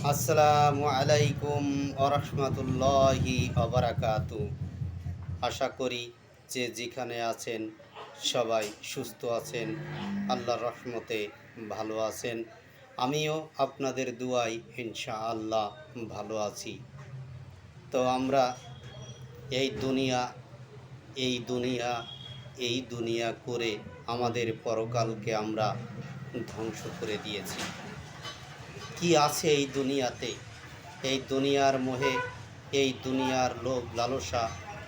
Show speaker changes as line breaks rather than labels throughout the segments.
আসসালামু আলাইকুম ওরহমতুল্লাহি অবরাকাতু। আশা করি যে যেখানে আছেন সবাই সুস্থ আছেন, আল্লাহর রহমতে ভালো আছেন। আমিও আপনাদের দুয়ায় ইনশাআল্লাহ ভালো আছি। তো আমরা এই দুনিয়া এই দুনিয়া এই দুনিয়া করে আমাদের পরকালকে আমরা ধ্বংস করে দিয়েছি। কি আছে এই দুনিয়াতে? এই দুনিয়ার মোহে, এই দুনিয়ার লোভ লালসা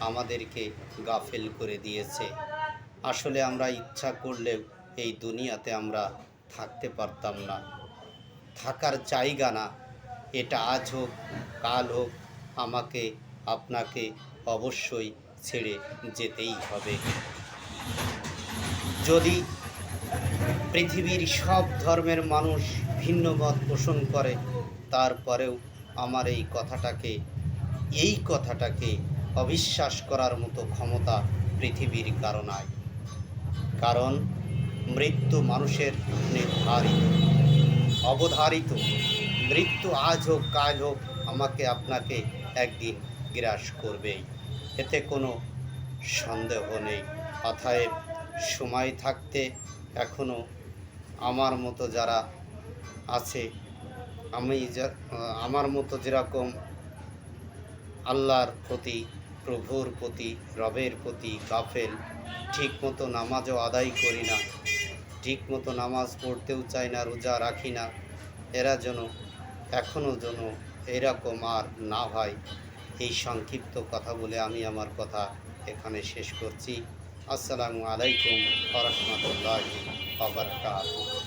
আমাদেরকে গাফেল করে দিয়েছে। আসলে আমরা ইচ্ছা করলেও এই দুনিয়াতে আমরা থাকতে পারতাম না, থাকার জায়গা না। এটা আজ হোক কাল হোক আমাকে আপনাকে অবশ্যই ছেড়ে যেতেই হবে। যদি পৃথিবীর সব ধর্মের মানুষ ভিন্ন মত পোষণ করে, তারপরেও আমার এই কথাটাকে অবিশ্বাস করার মতো ক্ষমতা পৃথিবীর কারো নাই। কারণ মৃত্যু মানুষের নির্ধারিত, অবধারিত। মৃত্যু আজ হোক কাল হোক আমাকে আপনাকে একদিন গ্রাস করবেই, এতে কোনো সন্দেহ নেই। অতএব সময় থাকতে এখনও আমার মতো যারা আছে, আমার মতো যেরকম আল্লাহর প্রতি, প্রভুর প্রতি, রবের প্রতি গাফেল, ঠিকমতো নামাজও আদায় করি না, ঠিকমতো নামাজ পড়তেও চাই না, রোজা রাখি না, এরা যেন এরকম আর না হয়। এই সংক্ষিপ্ত কথা বলে আমি আমার কথা এখানে শেষ করছি। আসসালামু আলাইকুম ওয়া রাহমাতুল্লাহি ওয়া বারাকাতুহু।